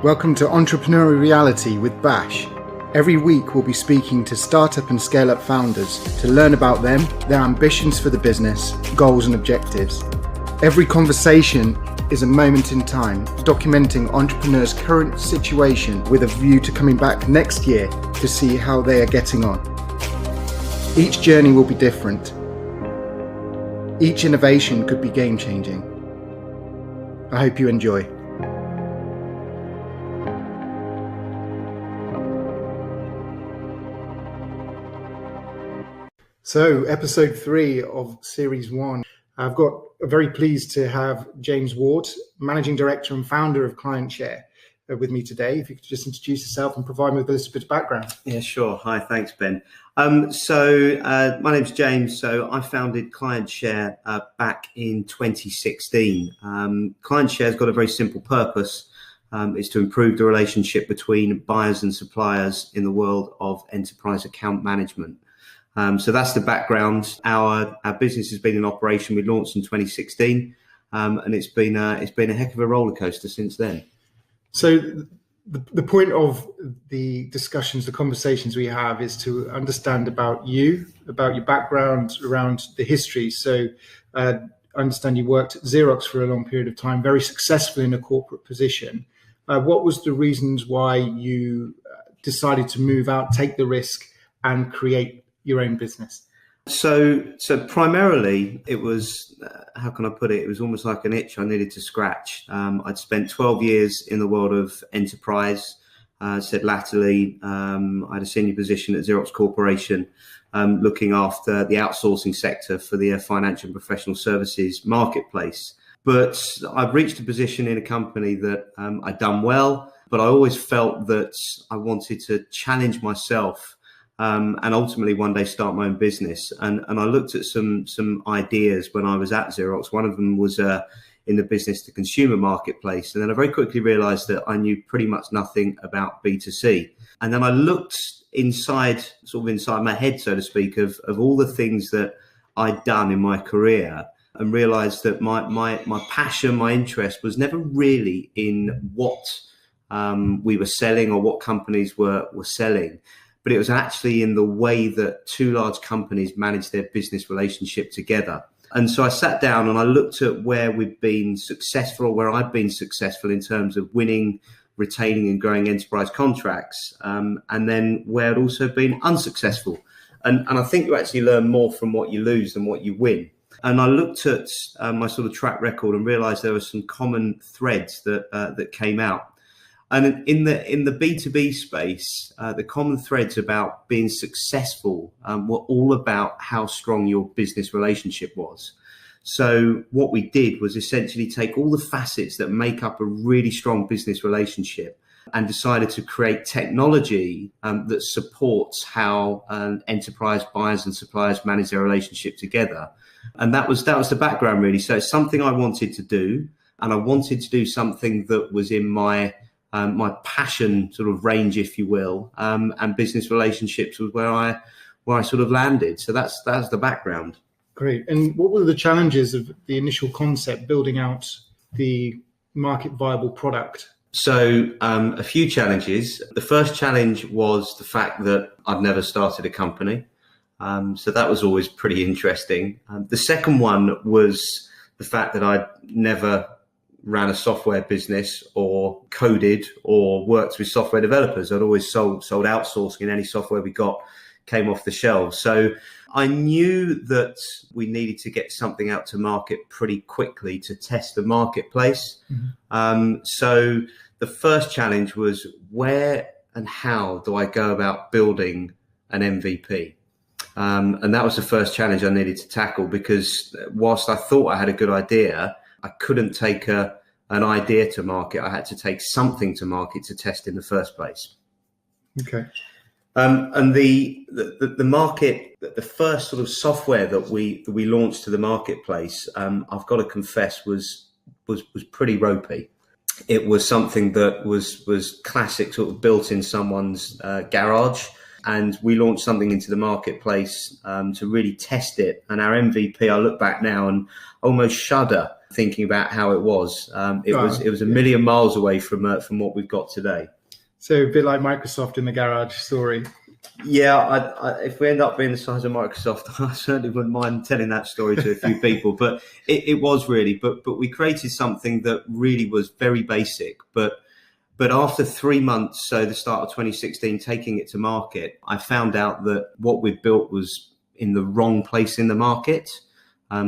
Welcome to Entrepreneurial Reality with Bash. Every week we'll be speaking to startup and scale-up founders to learn about them, their ambitions for the business, goals and objectives. Every conversation is a moment in time, documenting entrepreneurs' current situation with a view to coming back next year to see how they are getting on. Each journey will be different. Each innovation could be game-changing. I hope you enjoy. So, episode 3 of series 1. I've got very pleased to have James Ward, Managing Director and Founder of ClientShare, with me today. If you could just introduce yourself and provide me with a little bit of background. Yeah, sure. Hi, thanks, Ben. My name's James. So I founded ClientShare back in 2016. ClientShare's got a very simple purpose. It's to improve the relationship between buyers and suppliers in the world of enterprise account management. So that's the background. Our business has been in operation. We launched in 2016, and it's been a heck of a roller coaster since then. So the point of the discussions, the conversations we have, is to understand about you, about your background, around the history. So I understand you worked at Xerox for a long period of time, very successful in a corporate position. What was the reasons why you decided to move out, take the risk, and create your own business? So primarily it was, how can I put it? It was almost like an itch I needed to scratch. I'd spent 12 years in the world of enterprise. Said latterly, I had a senior position at Xerox Corporation, looking after the outsourcing sector for the financial and professional services marketplace. But I've reached a position in a company that I'd done well, but I always felt that I wanted to challenge myself and ultimately one day start my own business. And I looked at some ideas when I was at Xerox. One of them was in the business to consumer marketplace. And then I very quickly realized that I knew pretty much nothing about B2C. And then I looked inside my head, so to speak, of all the things that I'd done in my career, and realized that my passion, my interest was never really in what we were selling or what companies were selling. But it was actually in the way that two large companies manage their business relationship together. And so I sat down and I looked at where we've been successful, or where I've been successful in terms of winning, retaining and growing enterprise contracts, and then where I'd also been unsuccessful. And I think you actually learn more from what you lose than what you win. And I looked at my sort of track record and realized there were some common threads that came out. And in the B2B space, the common threads about being successful were all about how strong your business relationship was. So what we did was essentially take all the facets that make up a really strong business relationship and decided to create technology that supports how enterprise buyers and suppliers manage their relationship together. And that was the background, really. So it's something I wanted to do, and I wanted to do something that was in my passion sort of range, if you will, and business relationships was where I sort of landed. So that's the background. Great. And what were the challenges of the initial concept, building out the market viable product? So a few challenges. The first challenge was the fact that I'd never started a company. So that was always pretty interesting. The second one was the fact that I'd never ran a software business or coded or worked with software developers. I'd always sold outsourcing, and any software we got came off the shelves. So I knew that we needed to get something out to market pretty quickly to test the marketplace. Mm-hmm. So the first challenge was, where and how do I go about building an MVP? And that was the first challenge I needed to tackle, because whilst I thought I had a good idea, I couldn't take an idea to market. I had to take something to market to test in the first place. Okay. And the market, the first sort of software that we launched to the marketplace, I've got to confess, was pretty ropey. It was something that was classic, sort of built in someone's garage. And we launched something into the marketplace to really test it. And our MVP, I look back now and almost shudder thinking about how it was. It was a million miles away from what we've got today. So a bit like Microsoft in the garage story. Yeah, if we end up being the size of Microsoft, I certainly wouldn't mind telling that story to a few people. But it was really, but we created something that really was very basic. But after 3 months, so the start of 2016, taking it to market, I found out that what we'd built was in the wrong place in the market.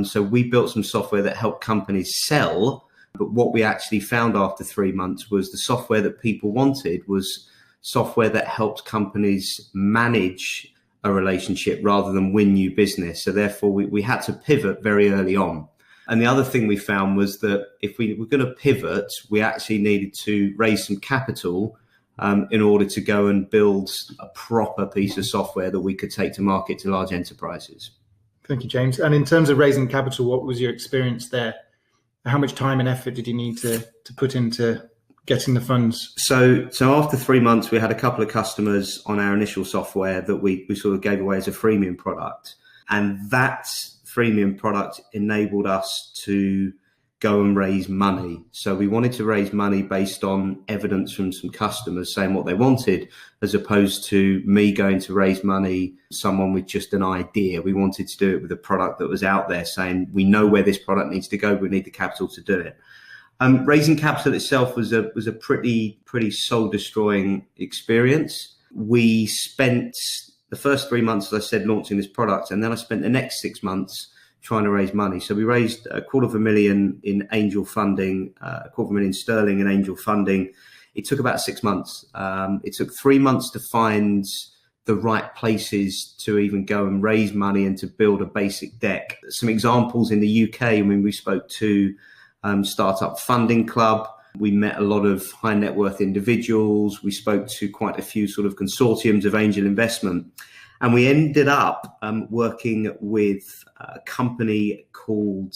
So we built some software that helped companies sell. But what we actually found after 3 months was the software that people wanted was software that helped companies manage a relationship rather than win new business. So therefore, we had to pivot very early on. And the other thing we found was that if we were going to pivot, we actually needed to raise some capital in order to go and build a proper piece of software that we could take to market to large enterprises. Thank you, James. And in terms of raising capital, what was your experience there? How much time and effort did you need to put into getting the funds? So after 3 months, we had a couple of customers on our initial software that we sort of gave away as a freemium product. And that freemium product enabled us to go and raise money. So we wanted to raise money based on evidence from some customers saying what they wanted, as opposed to me going to raise money, someone with just an idea. We wanted to do it with a product that was out there saying, we know where this product needs to go, we need the capital to do it. Raising capital itself was a pretty soul destroying experience. We spent the first 3 months, as I said, launching this product, and then I spent the next 6 months trying to raise money. So we raised £250,000 in angel funding, £250,000 in angel funding. It took about 6 months. It took 3 months to find the right places to even go and raise money and to build a basic deck. Some examples in the UK, I mean, we spoke to Startup Funding Club. We met a lot of high net worth individuals. We spoke to quite a few sort of consortiums of angel investment. And we ended up working with a company called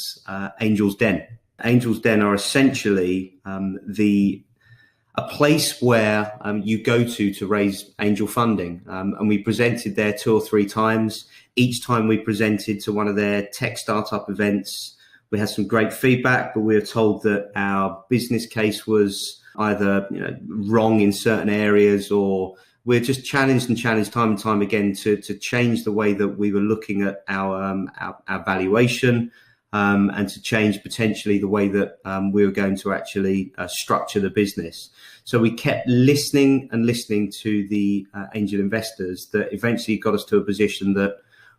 Angel's Den. Angel's Den are essentially a place where you go to raise angel funding. And we presented there 2 or 3 times. Each time we presented to one of their tech startup events, we had some great feedback, but we were told that our business case was either wrong in certain areas, or we're just challenged time and time again to change the way that we were looking at our valuation, and to change potentially the way that we were going to actually structure the business. So we kept listening to the angel investors that eventually got us to a position that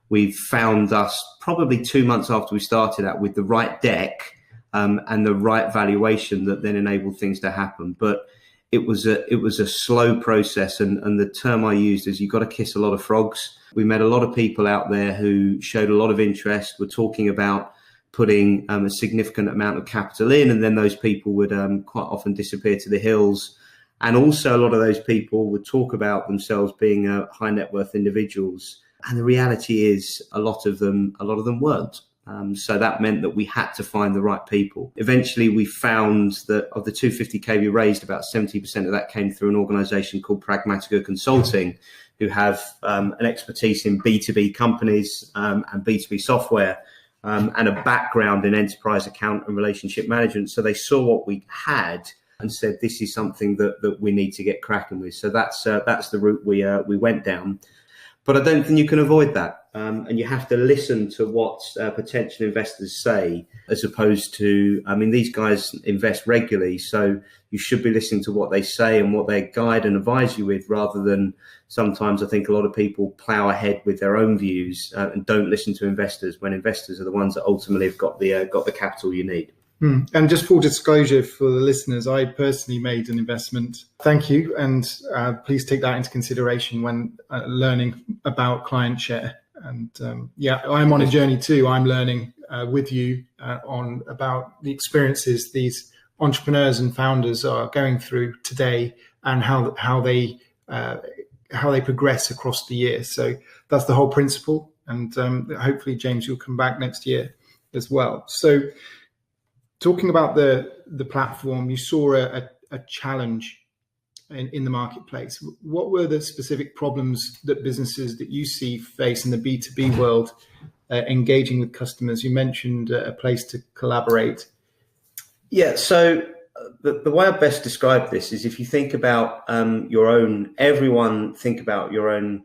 we found us probably 2 months after we started out with the right deck and the right valuation that then enabled things to happen. But it was a slow process, and the term I used is you've got to kiss a lot of frogs. We met a lot of people out there who showed a lot of interest, were talking about putting a significant amount of capital in, and then those people would quite often disappear to the hills. And also a lot of those people would talk about themselves being high net worth individuals. And the reality is a lot of them weren't. So that meant that we had to find the right people. Eventually, we found that of the 250K we raised, about 70% of that came through an organization called Pragmatica Consulting, who have an expertise in B2B companies and B2B software, and a background in enterprise account and relationship management. So they saw what we had and said, this is something that we need to get cracking with. So that's the route we went down. But I don't think you can avoid that. And you have to listen to what potential investors say, as opposed to, I mean, these guys invest regularly, so you should be listening to what they say and what they guide and advise you with, rather than sometimes I think a lot of people plow ahead with their own views and don't listen to investors, when investors are the ones that ultimately have got the capital you need. And just full disclosure for the listeners, I personally made an investment. Thank you. And please take that into consideration when learning about client share. And I'm on a journey too. I'm learning with you on about the experiences these entrepreneurs and founders are going through today, and how they progress across the year. So that's the whole principle. And hopefully, James, you'll come back next year as well. So talking about the platform, you saw a challenge in the marketplace. What were the specific problems that businesses that you see face in the B2B world engaging with customers? You mentioned a place to collaborate. Yeah, so the way I best describe this is if you think about everyone think about your own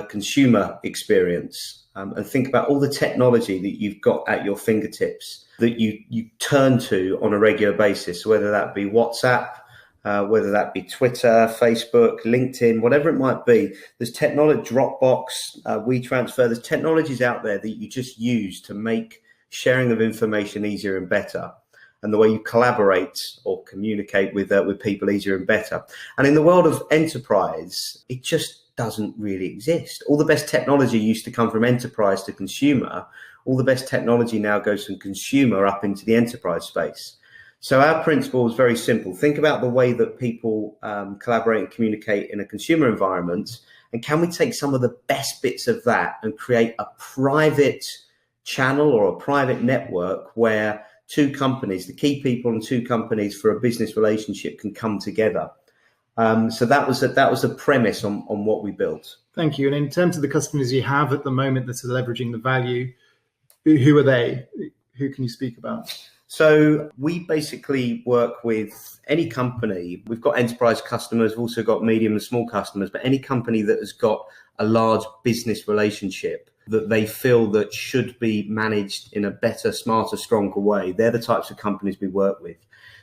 consumer experience and think about all the technology that you've got at your fingertips that you turn to on a regular basis, whether that be WhatsApp, whether that be Twitter, Facebook, LinkedIn, whatever it might be. There's technology, Dropbox, WeTransfer, there's technologies out there that you just use to make sharing of information easier and better, and the way you collaborate or communicate with people easier and better. And in the world of enterprise, it just doesn't really exist. All the best technology used to come from enterprise to consumer. All the best technology now goes from consumer up into the enterprise space. So our principle is very simple. Think about the way that people collaborate and communicate in a consumer environment, and can we take some of the best bits of that and create a private channel or a private network where two companies, the key people in two companies for a business relationship, can come together. So that was a premise on what we built. Thank you. And in terms of the customers you have at the moment that are leveraging the value, who are they? Who can you speak about? So we basically work with any company. We've got enterprise customers, we've also got medium and small customers, but any company that has got a large business relationship that they feel that should be managed in a better, smarter, stronger way, they're the types of companies we work with.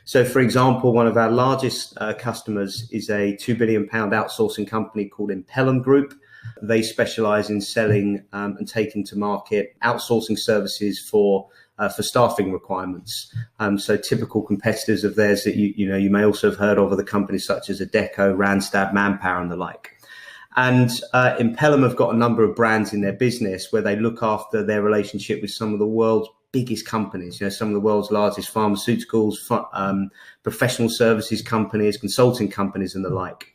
So, for example, one of our largest customers is a £2 billion outsourcing company called Impellum Group. They specialize in selling and taking to market outsourcing services for staffing requirements. So typical competitors of theirs that you may also have heard of are the companies such as Adecco, Randstad, Manpower and the like. And Impellum have got a number of brands in their business where they look after their relationship with some of the world's biggest companies, some of the world's largest pharmaceuticals, professional services companies, consulting companies and the like.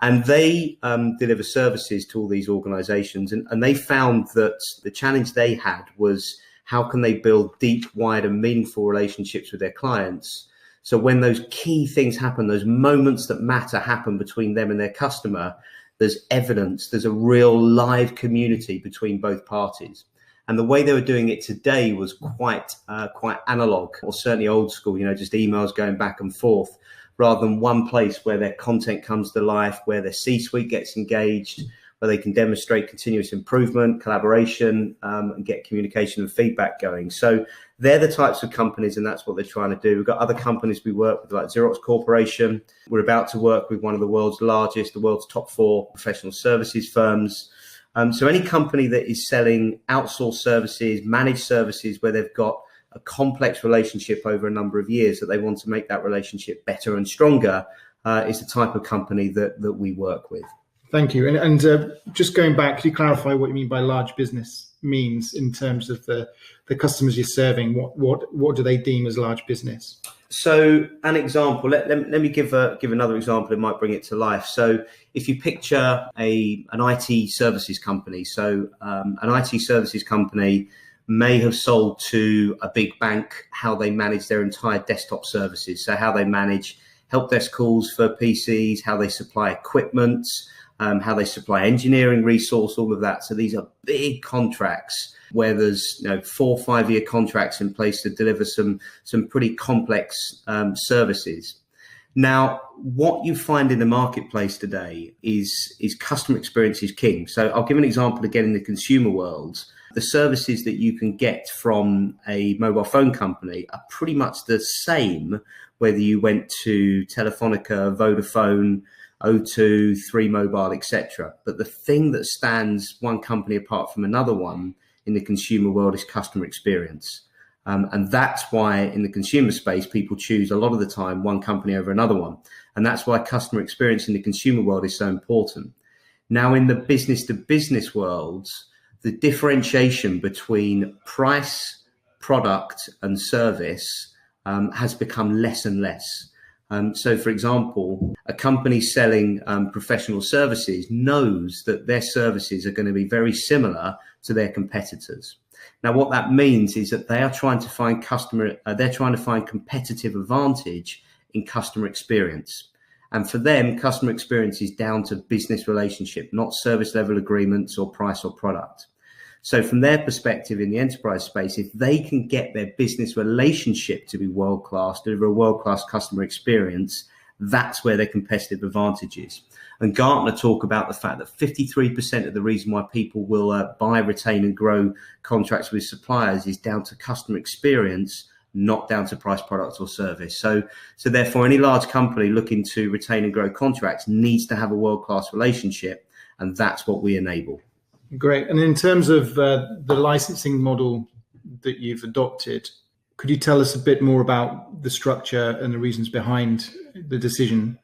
And they deliver services to all these organizations. And they found that the challenge they had was how can they build deep, wide and meaningful relationships with their clients? So when those key things happen, those moments that matter happen between them and their customer, there's evidence, there's a real live community between both parties. And the way they were doing it today was quite analog, or certainly old school, just emails going back and forth, rather than one place where their content comes to life, where their C-suite gets engaged, where they can demonstrate continuous improvement, collaboration, and get communication and feedback going. So they're the types of companies, and that's what they're trying to do. We've got other companies we work with, like Xerox Corporation. We're about to work with one of the world's top 4 professional services firms. So any company that is selling outsourced services, managed services, where they've got a complex relationship over a number of years that they want to make that relationship better and stronger, is the type of company that we work with. Thank you. And just going back, could you clarify what you mean by large business means in terms of the customers you're serving? What do they deem as large business? So an example, let me give another example that might bring it to life. So if you picture an IT services company, so an IT services company may have sold to a big bank how they manage their entire desktop services. So how they manage help desk calls for PCs, how they supply equipment, how they supply engineering resource, all of that. So these are big contracts where there's 4 or 5 year contracts in place to deliver some pretty complex services. Now, what you find in the marketplace today is customer experience is king. So I'll give an example again in the consumer world. The services that you can get from a mobile phone company are pretty much the same, whether you went to Telefonica, Vodafone, O2, 3 Mobile, etc. But the thing that stands one company apart from another one in the consumer world is customer experience. And that's why in the consumer space, people choose a lot of the time one company over another one. And that's why customer experience in the consumer world is so important. Now, in the business to business world, the differentiation between price, product and service has become less and less. So, for example, a company selling professional services knows that their services are going to be very similar to their competitors. Now, what that means is that they are trying to find competitive advantage in customer experience. And for them, customer experience is down to business relationship, not service level agreements or price or product. So from their perspective in the enterprise space, if they can get their business relationship to be world-class, deliver a world-class customer experience, that's where their competitive advantage is. And Gartner talk about the fact that 53% of the reason why people will buy, retain and grow contracts with suppliers is down to customer experience, not down to price, product or service. So therefore, any large company looking to retain and grow contracts needs to have a world-class relationship, and that's what we enable. Great. And in terms of the licensing model that you've adopted, could you tell us a bit more about the structure and the reasons behind the decision?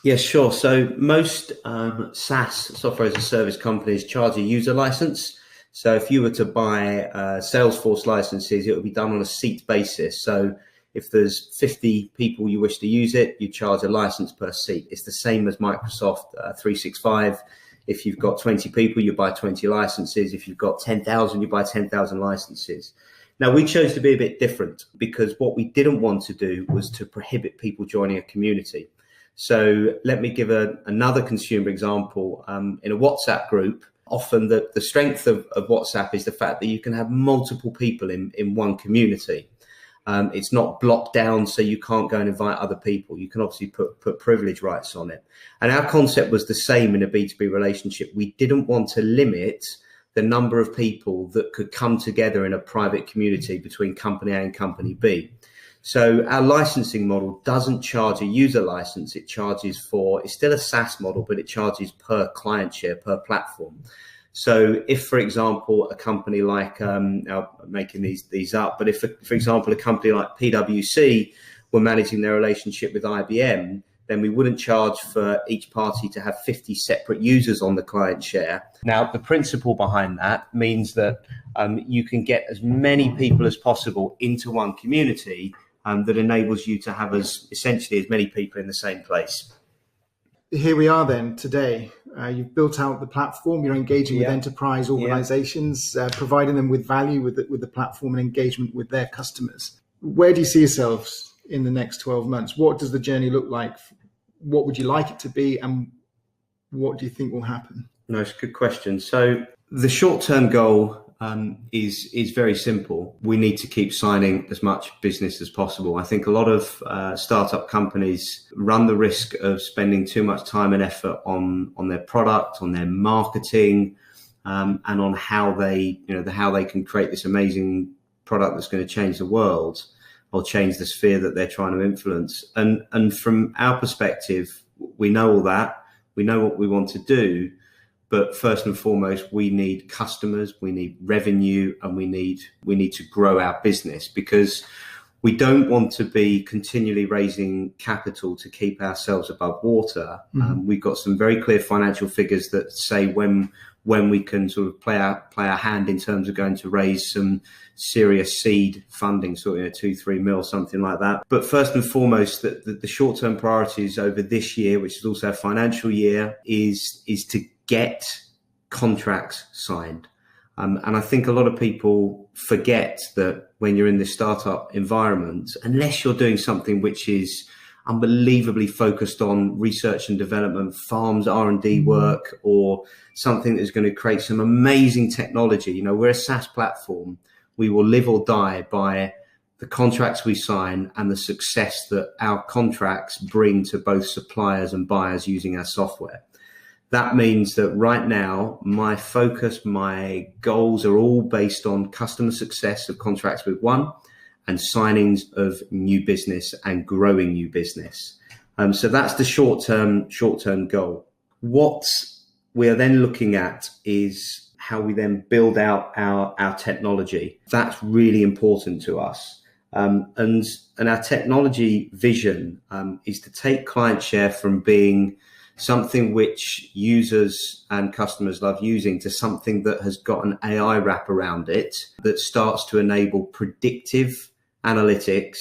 Yes, sure. So most SaaS, software as a service companies, charge a user license. So if you were to buy Salesforce licenses, it would be done on a seat basis. So if there's 50 people you wish to use it, you charge a license per seat. It's the same as Microsoft 365. If you've got 20 people, you buy 20 licenses. If you've got 10,000, you buy 10,000 licenses. Now, we chose to be a bit different because what we didn't want to do was to prohibit people joining a community. So let me give another consumer example. In a WhatsApp group, often the strength of WhatsApp is the fact that you can have multiple people in one community. It's not blocked down, so you can't go and invite other people. You can obviously put privilege rights on it. And our concept was the same in a B2B relationship. We didn't want to limit the number of people that could come together in a private community between company A and company B. So our licensing model doesn't charge a user license. It charges it's still a SaaS model, but it charges per client share, per platform. So if, for example, a company like, I'm making these up, but if, for example, a company like PwC were managing their relationship with IBM, then we wouldn't charge for each party to have 50 separate users on the client share. Now, the principle behind that means that you can get as many people as possible into one community that enables you to have essentially as many people in the same place. Here we are then today. You've built out the platform. You're engaging with enterprise organizations, providing them with value with the platform and engagement with their customers. Where do you see yourselves in the next 12 months? What does the journey look like? What would you like it to be? And what do you think will happen? No, it's a good question. So the short-term goal is very simple. We need to keep signing as much business as possible. I think a lot of startup companies run the risk of spending too much time and effort on their product, on their marketing, and on how they can create this amazing product that's going to change the world or change the sphere that they're trying to influence. And from our perspective, we know all that. We know what we want to do. But first and foremost, we need customers, we need revenue, and we need to grow our business, because we don't want to be continually raising capital to keep ourselves above water. We've got some very clear financial figures that say when we can sort of play our hand in terms of going to raise some serious seed funding, sort of 2-3 mil, something like that. But first and foremost, the short-term priorities over this year, which is also a financial year, is to get contracts signed. And I think a lot of people forget that when you're in this startup environment, unless you're doing something which is unbelievably focused on research and development, farms, R&D work, or something that's going to create some amazing technology. We're a SaaS platform. We will live or die by the contracts we sign and the success that our contracts bring to both suppliers and buyers using our software. That means that right now, my focus, my goals are all based on customer success of contracts we've won and signings of new business and growing new business. So that's the short-term goal. What we are then looking at is how we then build out our technology. That's really important to us. And our technology vision is to take client share from being something which users and customers love using to something that has got an AI wrap around it that starts to enable predictive analytics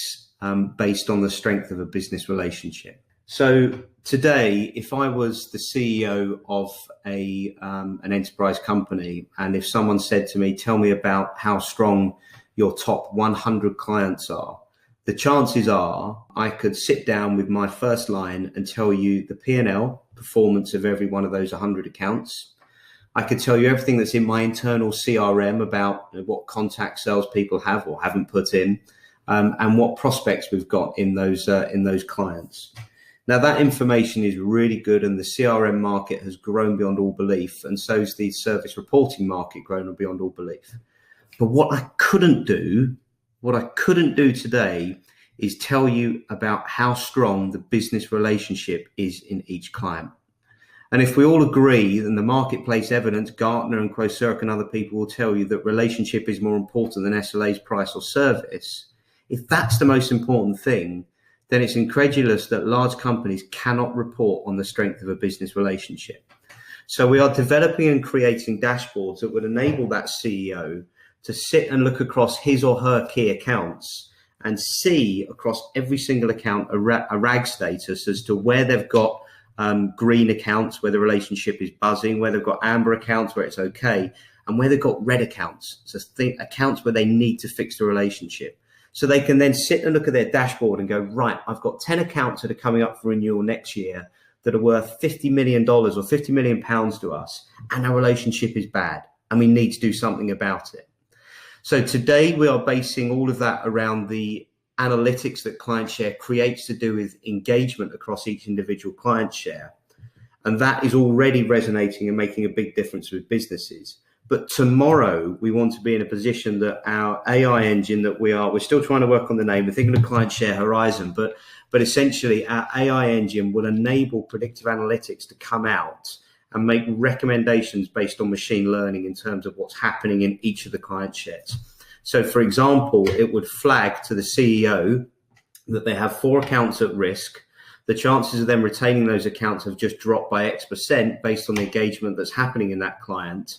based on the strength of a business relationship. So today, if I was the CEO of an enterprise company, and if someone said to me, tell me about how strong your top 100 clients are, the chances are I could sit down with my first line and tell you the P&L performance of every one of those 100 accounts. I could tell you everything that's in my internal CRM about what contact salespeople have or haven't put in, and what prospects we've got in those clients. Now, that information is really good, and the CRM market has grown beyond all belief, and so has the service reporting market grown beyond all belief. But what I couldn't do today is tell you about how strong the business relationship is in each client. And if we all agree, then the marketplace evidence, Gartner and Quocirk and other people will tell you that relationship is more important than SLA's price or service. If that's the most important thing, then it's incredulous that large companies cannot report on the strength of a business relationship. So we are developing and creating dashboards that would enable that CEO to sit and look across his or her key accounts and see across every single account a RAG status as to where they've got green accounts, where the relationship is buzzing, where they've got amber accounts where it's okay, and where they've got red accounts, so accounts where they need to fix the relationship. So they can then sit and look at their dashboard and go, right, I've got 10 accounts that are coming up for renewal next year that are worth $50 million or £50 million to us, and our relationship is bad, and we need to do something about it. So today we are basing all of that around the analytics that ClientShare creates to do with engagement across each individual client share. And that is already resonating and making a big difference with businesses. But tomorrow we want to be in a position that our AI engine that we're still trying to work on the name, we're thinking of ClientShare Horizon, but essentially our AI engine will enable predictive analytics to come out and make recommendations based on machine learning in terms of what's happening in each of the client shares. So, for example, it would flag to the CEO that they have 4 accounts at risk. The chances of them retaining those accounts have just dropped by X% based on the engagement that's happening in that client.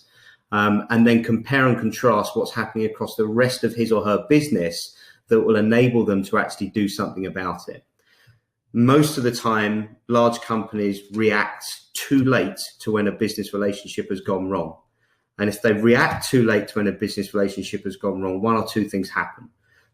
And then compare and contrast what's happening across the rest of his or her business that will enable them to actually do something about it. Most of the time, large companies react too late to when a business relationship has gone wrong. And if they react too late to when a business relationship has gone wrong, one or two things happen.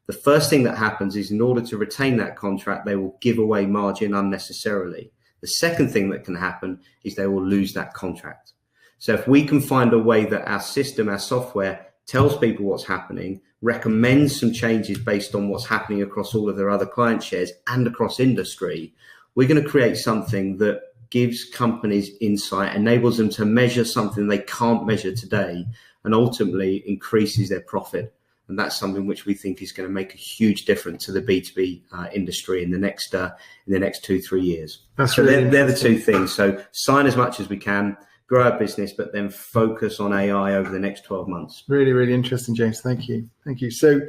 The first thing that happens is in order to retain that contract, they will give away margin unnecessarily. The second thing that can happen is they will lose that contract. So if we can find a way that our system, our software tells people what's happening, recommends some changes based on what's happening across all of their other client shares and across industry, we're going to create something that gives companies insight, enables them to measure something they can't measure today, and ultimately increases their profit. And that's something which we think is going to make a huge difference to the B2B industry in the next 2-3 years. That's so really they're the two things. So sign as much as we can, grow our business, but then focus on AI over the next 12 months. Really, really interesting, James. Thank you. So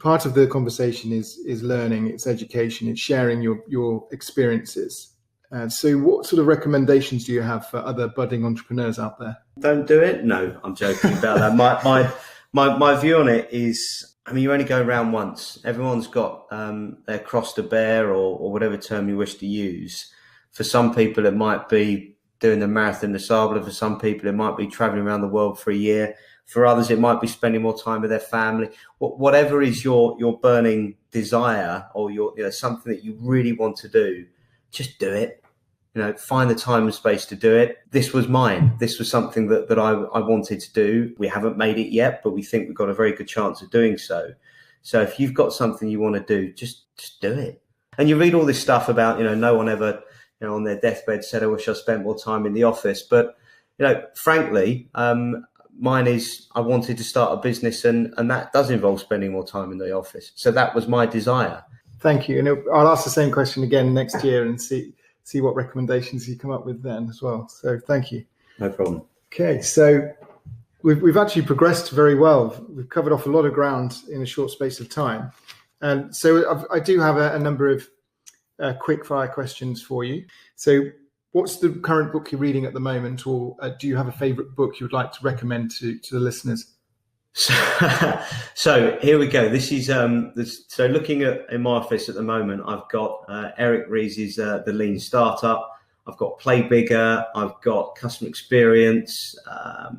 part of the conversation is learning, it's education, it's sharing your experiences. So what sort of recommendations do you have for other budding entrepreneurs out there? Don't do it? No, I'm joking about that. My view on it is, I mean, you only go around once. Everyone's got their cross to bear, or whatever term you wish to use. For some people, it might be doing the Marathon des Sables. For some people, it might be traveling around the world for a year. For others, it might be spending more time with their family. Whatever is your burning desire, or something that you really want to do, just do it. Find the time and space to do it. This was mine. This was something that I wanted to do. We haven't made it yet, but we think we've got a very good chance of doing so. So if you've got something you want to do, just do it. And you read all this stuff about, no one ever, on their deathbed said, I wish I spent more time in the office. But, frankly, mine is I wanted to start a business, and that does involve spending more time in the office. So that was my desire. Thank you. And I'll ask the same question again next year and see what recommendations you come up with then as well. So thank you. No problem. Okay, so we've actually progressed very well. We've covered off a lot of ground in a short space of time. And so I do have a number of quick-fire questions for you. So what's the current book you're reading at the moment, or do you have a favorite book you would like to recommend to the listeners? So here we go. This is so looking at in my office at the moment, I've got Eric Ries's The Lean Startup. I've got Play Bigger. I've got Customer Experience.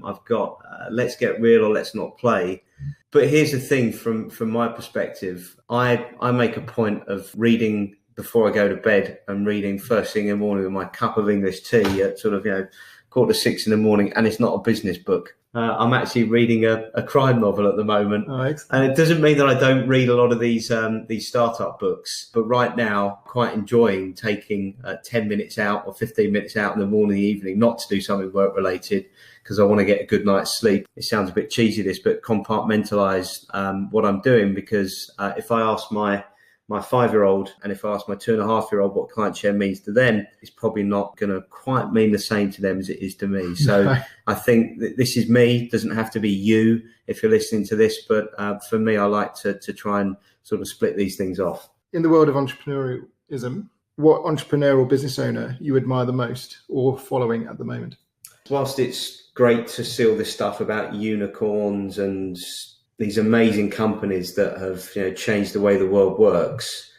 I've got Let's Get Real or Let's Not Play. But here's the thing, from my perspective, I make a point of reading before I go to bed and reading first thing in the morning with my cup of English tea at sort of 5:45 in the morning, and it's not a business book. I'm actually reading a crime novel at the moment, and it doesn't mean that I don't read a lot of these startup books. But right now, quite enjoying taking 10 minutes out or 15 minutes out in the morning, evening, not to do something work related, because I want to get a good night's sleep. It sounds a bit cheesy, this, but compartmentalize what I'm doing, because if I ask my 5-year-old and if I ask my 2.5-year-old what client share means to them, it's probably not going to quite mean the same to them as it is to me. So I think that this is me. It doesn't have to be you if you're listening to this, but for me, I like to try and sort of split these things off. In the world of entrepreneurialism, what entrepreneurial business owner you admire the most or following at the moment? Whilst it's great to see all this stuff about unicorns and these amazing companies that have changed the way the world works,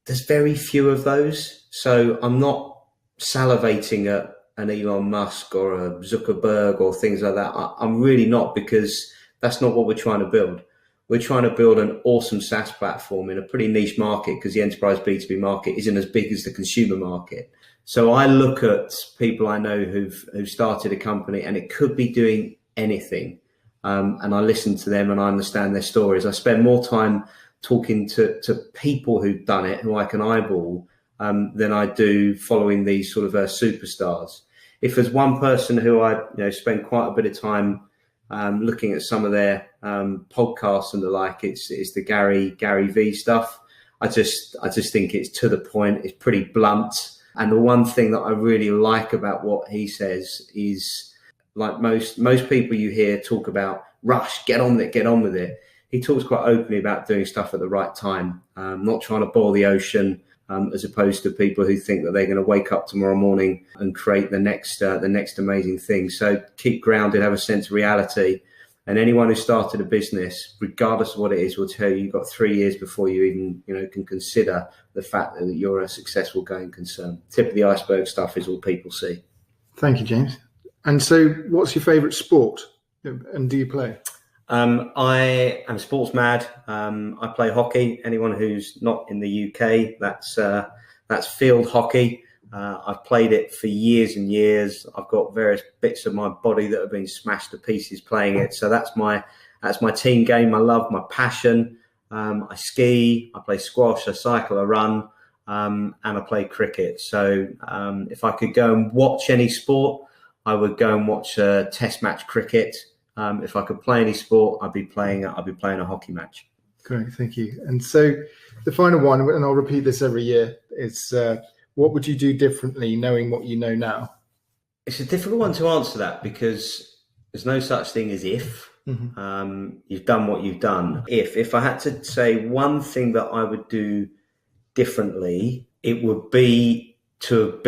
there's very few of those. So I'm not salivating at an Elon Musk or a Zuckerberg or things like that. I'm really not, because that's not what we're trying to build. We're trying to build an awesome SaaS platform in a pretty niche market, because the enterprise B2B market isn't as big as the consumer market. So I look at people I know who've started a company, and it could be doing anything. And I listen to them and I understand their stories. I spend more time talking to people who've done it, who I can eyeball, than I do following these sort of superstars. If there's one person who I spend quite a bit of time looking at some of their podcasts and the like, it's the Gary V stuff. I just think it's to the point. It's pretty blunt. And the one thing that I really like about what he says is, like most people you hear talk about, rush, get on with it. He talks quite openly about doing stuff at the right time, not trying to boil the ocean, as opposed to people who think that they're going to wake up tomorrow morning and create the next amazing thing. So keep grounded, have a sense of reality. And anyone who started a business, regardless of what it is, will tell you you've got 3 years before you even can consider the fact that you're a successful going concern. Tip of the iceberg stuff is all people see. Thank you, James. And so what's your favourite sport, and do you play? I am sports mad. I play hockey. Anyone who's not in the UK, that's field hockey. I've played it for years and years. I've got various bits of my body that have been smashed to pieces playing it. So that's my team game. I love, my passion. I ski, I play squash, I cycle, I run, and I play cricket. So if I could go and watch any sport, I would go and watch a test match cricket. If I could play any sport, I'd be playing a hockey match. Great, thank you. And so the final one, and I'll repeat this every year, is what would you do differently knowing what you know now? It's a difficult one to answer that, because there's no such thing as if. Mm-hmm. You've done what you've done. If I had to say one thing that I would do differently, it would be to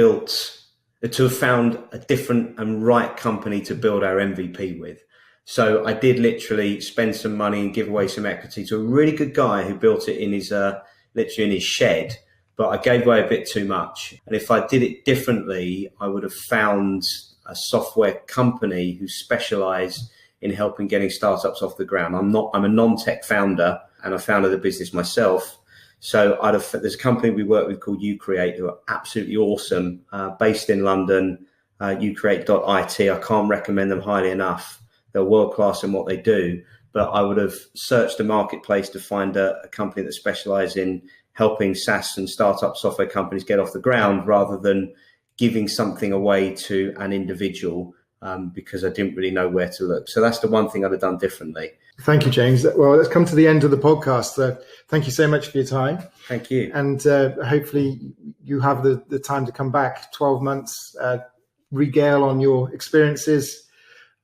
have found a different and right company to build our MVP with. So I did literally spend some money and give away some equity to a really good guy who built it in his literally in his shed, but I gave away a bit too much. And if I did it differently, I would have found a software company who specialize in helping getting startups off the ground. I'm a non-tech founder, and I founded the business myself. So there's a company we work with called Ucreate, who are absolutely awesome, based in London, ucreate.it. I can't recommend them highly enough. They're world-class in what they do. But I would have searched the marketplace to find a company that specializes in helping SaaS and startup software companies get off the ground, rather than giving something away to an individual, because I didn't really know where to look. So that's the one thing I'd have done differently. Thank you, James. Well, let's come to the end of the podcast. Thank you so much for your time. Thank you. And hopefully you have the time to come back 12 months, regale on your experiences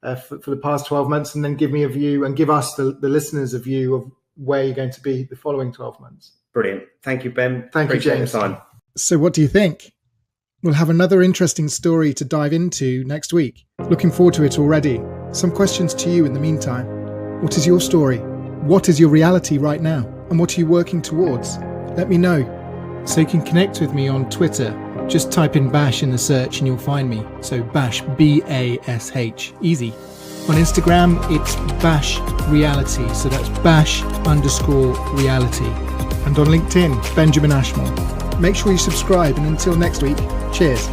for the past 12 months, and then give me a view and give us, the listeners, a view of where you're going to be the following 12 months. Brilliant. Thank you, Ben. Thank you, James. Your time. So what do you think? We'll have another interesting story to dive into next week. Looking forward to it already. Some questions to you in the meantime. What is your story? What is your reality right now? And what are you working towards? Let me know. So you can connect with me on Twitter. Just type in Bash in the search and you'll find me. So Bash, B-A-S-H. Easy. On Instagram, it's Bash Reality. So that's Bash_reality. And on LinkedIn, Benjamin Ashmore. Make sure you subscribe, and until next week, cheers.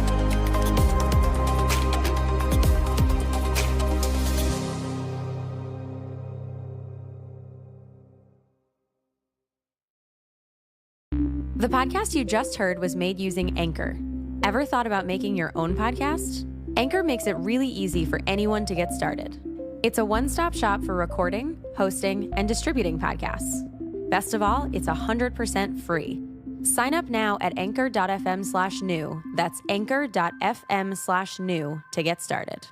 The podcast you just heard was made using Anchor. Ever thought about making your own podcast? Anchor makes it really easy for anyone to get started. It's a one-stop shop for recording, hosting, and distributing podcasts. Best of all, it's 100% free. Sign up now at anchor.fm/new. That's anchor.fm/new to get started.